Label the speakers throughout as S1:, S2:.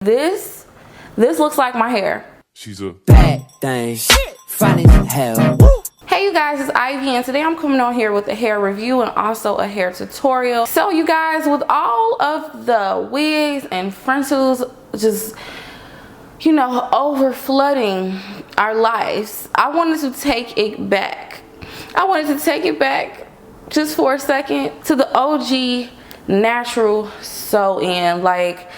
S1: this looks like my hair.
S2: She's a bad thing, fine as hell.
S1: Hey you guys, it's Ivy, and today I'm coming on here with a hair review and also a hair tutorial. So you guys, with all of the wigs and frontals just, you know, over flooding our lives, I wanted to take it back. I wanted to take it back just for a second to the OG natural sew-in. Like,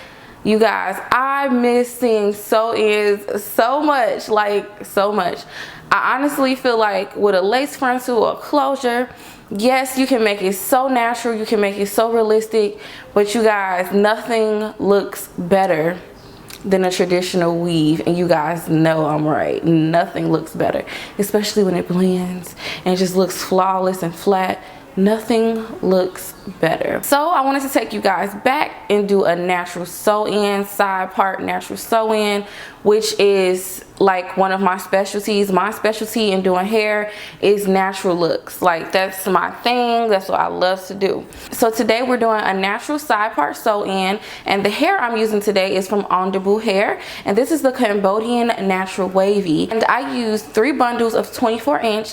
S1: you guys, I miss seeing sew-ins so much, like so much. I honestly feel like with a lace frontal or closure, yes, you can make it so natural, you can make it so realistic, but you guys, nothing looks better than a traditional weave, and you guys know I'm right. Nothing looks better, especially when it blends and it just looks flawless and flat. Nothing looks better. So I wanted to take you guys back and do a natural sew-in, side part natural sew-in, which is like one of my specialties. My specialty in doing hair is natural looks. Like, that's my thing. That's what I love to do. So today we're doing a natural side part sew-in, and the hair I'm using today is from Ondibu hair, and this is the Cambodian natural wavy. And I used 3 bundles of 24-inch.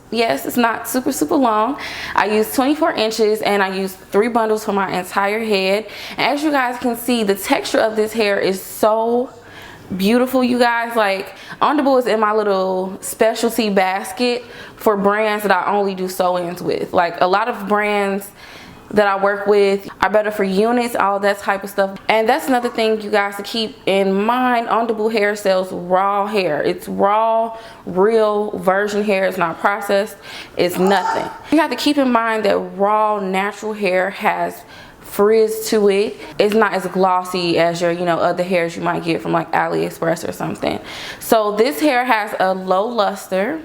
S1: Yes, it's not super long. I used 24 inches and I used 3 bundles for my entire head. And as you guys can see, the texture of this hair is so beautiful, you guys. Like, Ondibu is in my little specialty basket for brands that I only do sew-ins with. Like, a lot of brands that I work with are better for units, all that type of stuff. And that's another thing, you guys, to keep in mind. Ondibu hair sells raw hair. It's raw, real virgin hair. It's not processed. It's nothing. You have to keep in mind that raw natural hair has frizz to it. It's not as glossy as your, you know, other hairs you might get from like AliExpress or something. So this hair has a low luster,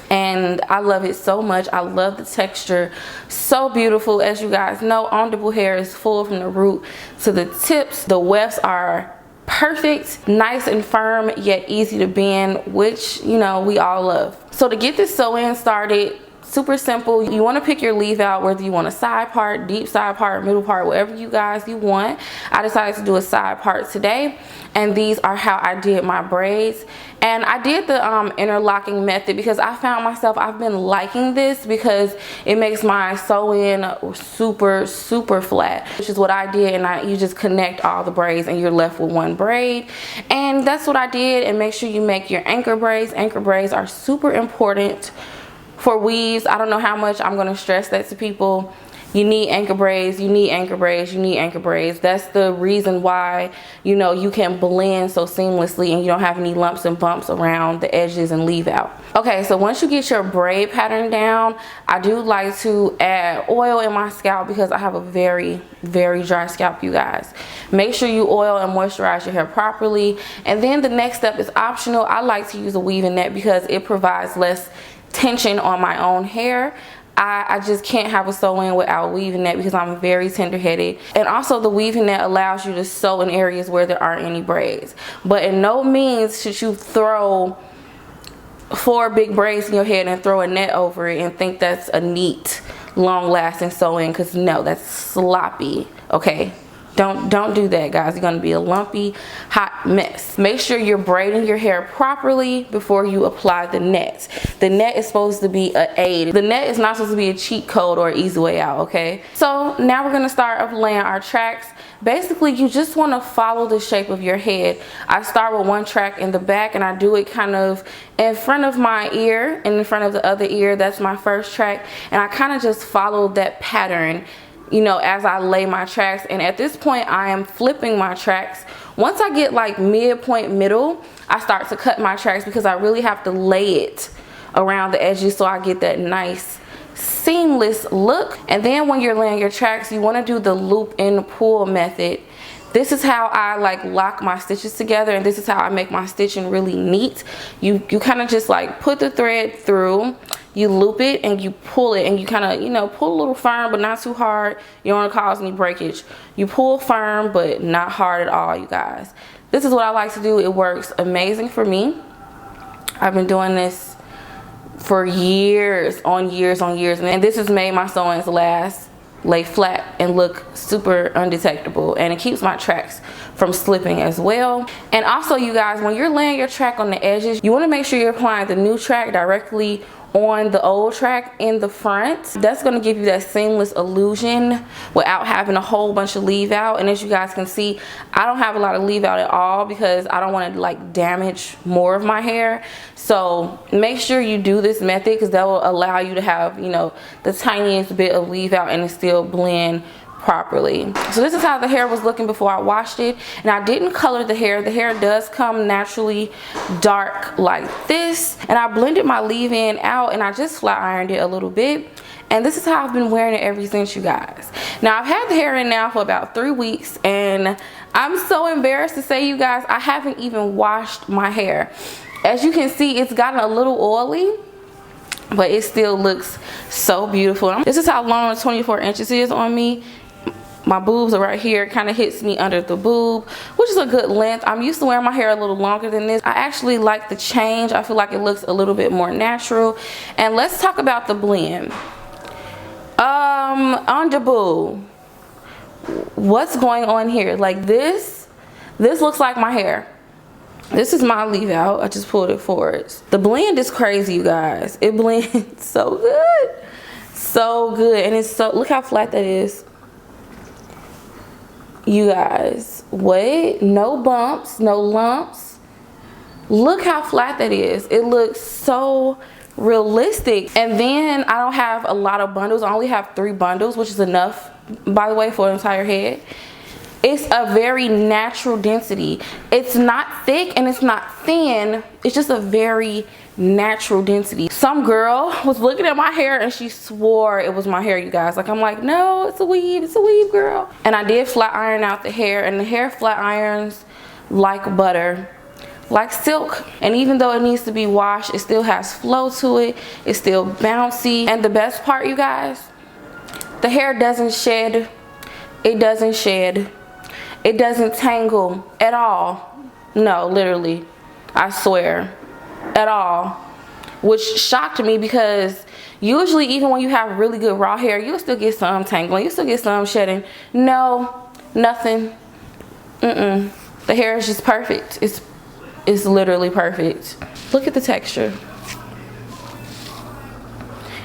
S1: and I love it so much. I love the texture, so beautiful. As you guys know, Ondibu hair is full from the root to the tips. The wefts are perfect, nice and firm, yet easy to bend, which, you know, we all love. So to get this sew-in started, super simple. You want to pick your leave out, whether you want a side part, deep side part, middle part, whatever you guys you want. I decided to do a side part today, and these are how I did my braids. And I did the interlocking method because I found myself, I've been liking this because it makes my sew-in super flat, which is what I did. And you just connect all the braids and you're left with one braid, and that's what I did. And make sure you make your anchor braids. Anchor braids are super important for weaves. I don't know how much I'm going to stress that to people. You need anchor braids, you need anchor braids, you need anchor braids. That's the reason why, you know, you can blend so seamlessly and you don't have any lumps and bumps around the edges and leave out. Okay, so once you get your braid pattern down, I do like to add oil in my scalp because I have a very dry scalp, you guys. Make sure you oil and moisturize your hair properly. And then the next step is optional. I like to use a weaving net because it provides less tension on my own hair. I just can't have a sew-in without a weaving net because I'm very tender-headed. And also, the weaving net allows you to sew in areas where there aren't any braids. But in no means should you throw 4 big braids in your head and throw a net over it and think that's a neat, long-lasting sew-in, because no, that's sloppy, okay? Don't do that, guys. You're going to be a lumpy, hot mess. Make sure you're braiding your hair properly before you apply the net. The net is supposed to be an aid. The net is not supposed to be a cheat code or an easy way out, okay? So now we're going to start laying our tracks. Basically, you just want to follow the shape of your head. I start with one track in the back, and I do it kind of in front of my ear and in front of the other ear. That's my first track, and I kind of just follow that pattern, you know, as I lay my tracks. And at this point, I am flipping my tracks. Once I get like midpoint middle, I start to cut my tracks because I really have to lay it around the edges so I get that nice seamless look. And then when you're laying your tracks, you want to do the loop and pull method. This is how I like lock my stitches together, and this is how I make my stitching really neat. You kind of just like put the thread through, you loop it, and you pull it, and you kind of, you know, pull a little firm but not too hard. You don't want to cause any breakage. You pull firm but not hard at all, you guys. This is what I like to do. It works amazing for me. I've been doing this for years on years, and this has made my sew-ins last lay flat and look super undetectable, and it keeps my tracks from slipping as well. And also, you guys, when you're laying your track on the edges, you want to make sure you're applying the new track directly on the old track in the front. That's going to give you that seamless illusion without having a whole bunch of leave out. And as you guys can see, I don't have a lot of leave out at all because I don't want to like damage more of my hair. So make sure you do this method because that will allow you to have, you know, the tiniest bit of leave out and it still blend properly. So this is how the hair was looking before I washed it, and I didn't color the hair. The hair does come naturally dark like this, and I blended my leave-in out and I just flat ironed it a little bit, and this is how I've been wearing it ever since, you guys. Now I've had the hair in now for about 3 weeks, and I'm so embarrassed to say, you guys, I haven't even washed my hair. As you can see, it's gotten a little oily, but it still looks so beautiful. This is how long the 24 inches is on me. My boobs are right here. It kind of hits me under the boob, which is a good length. I'm used to wearing my hair a little longer than this. I actually like the change. I feel like it looks a little bit more natural. And let's talk about the blend. Ondibu. What's going on here? Like this looks like my hair. This is my leave out. I just pulled it forward. The blend is crazy, you guys. It blends so good. So good. And it's so, look how flat that is. You guys, what? No bumps, no lumps. Look how flat that is. It looks so realistic. And then I don't have a lot of bundles. I only have 3 bundles, which is enough, by the way, for an entire head. It's a very natural density. It's not thick and it's not thin. It's just a very natural density. Some girl was looking at my hair and she swore it was my hair, you guys. Like, I'm like, no, it's a weave, girl. And I did flat iron out the hair, and the hair flat irons like butter, like silk. And even though it needs to be washed, it still has flow to it. It's still bouncy. And the best part, you guys, the hair doesn't shed. It doesn't shed. It doesn't tangle at all. No, literally, I swear, at all. Which shocked me because usually even when you have really good raw hair, you'll still get some tangling, you still get some shedding. No, nothing. The hair is just perfect. It's literally perfect. Look at the texture.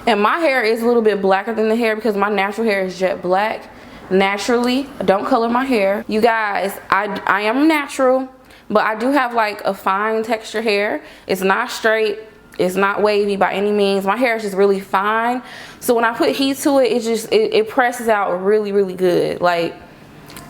S1: And my hair is a little bit blacker than the hair because my natural hair is jet black. Naturally, I don't color my hair. You guys, I am natural, but I do have like a fine texture hair. It's not straight, it's not wavy by any means. My hair is just really fine. So when I put heat to it, it presses out really, really good. Like,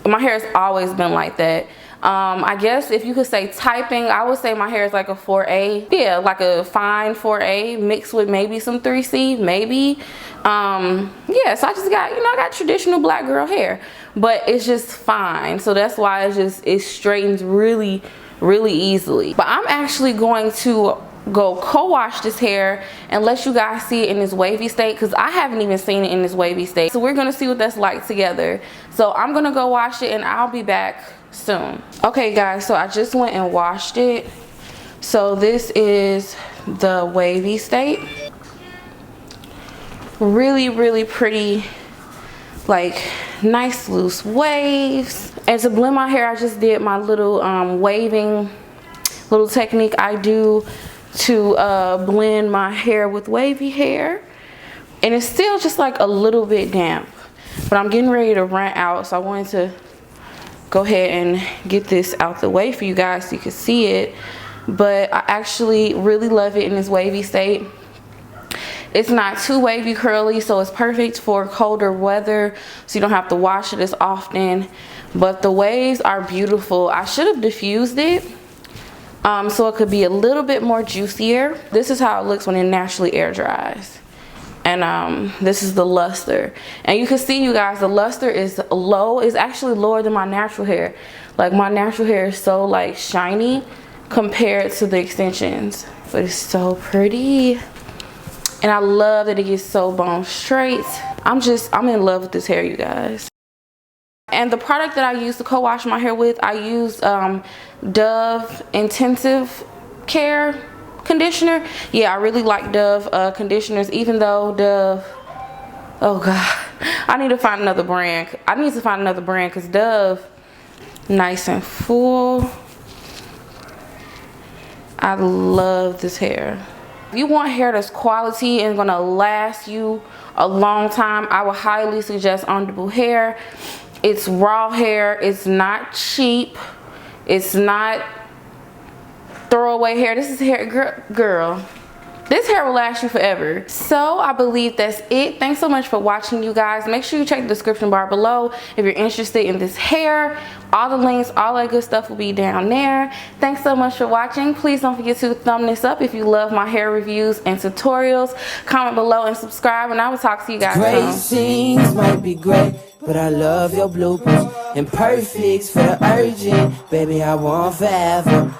S1: my hair has always been like that. I guess if you could say typing, I would say my hair is like a 4A. Yeah, like a fine 4A mixed with maybe some 3C, maybe. Yeah, so I just got, you know, I got traditional black girl hair, but it's just fine. So that's why it straightens really, really easily. But I'm actually going to go co-wash this hair and let you guys see it in this wavy state, because I haven't even seen it in this wavy state. So we're gonna see what that's like together. So I'm gonna go wash it and I'll be back soon. Okay guys, so I just went and washed it. So this is the wavy state. Really, really pretty, like nice loose waves. And to blend my hair, I just did my little waving little technique I do to blend my hair with wavy hair. And it's still just like a little bit damp, but I'm getting ready to run out, so I wanted to go ahead and get this out the way for you guys so you can see it. But I actually really love it in this wavy state. It's not too wavy curly, so it's perfect for colder weather, so you don't have to wash it as often. But the waves are beautiful. I should have diffused it so it could be a little bit more juicier. This is how it looks when it naturally air dries. And this is the luster, and you can see, you guys, the luster is low. It's actually lower than my natural hair. Like, my natural hair is so like shiny compared to the extensions, but it's so pretty. And I love that it gets so bone straight. I'm in love with this hair, you guys. And the product that I use to co-wash my hair with, I use Dove Intensive Care conditioner. Yeah, I really like Dove conditioners, even though Dove, oh god, I need to find another brand. I need to find another brand because Dove, nice and full. I love this hair. If you want hair that's quality and gonna last you a long time, I would highly suggest Ondibu hair. It's raw hair. It's not cheap. It's not throwaway hair. This is hair, girl. This hair will last you forever. So I believe that's it. Thanks so much for watching, you guys. Make sure you check the description bar below if you're interested in this hair. All the links, all that good stuff will be down there. Thanks so much for watching. Please don't forget to thumb this up if you love my hair reviews and tutorials. Comment below and subscribe, and I will talk to you guys soon.
S2: Great scenes might be great, but I love your bloopers. Imperfects for the urgent, baby, I want forever.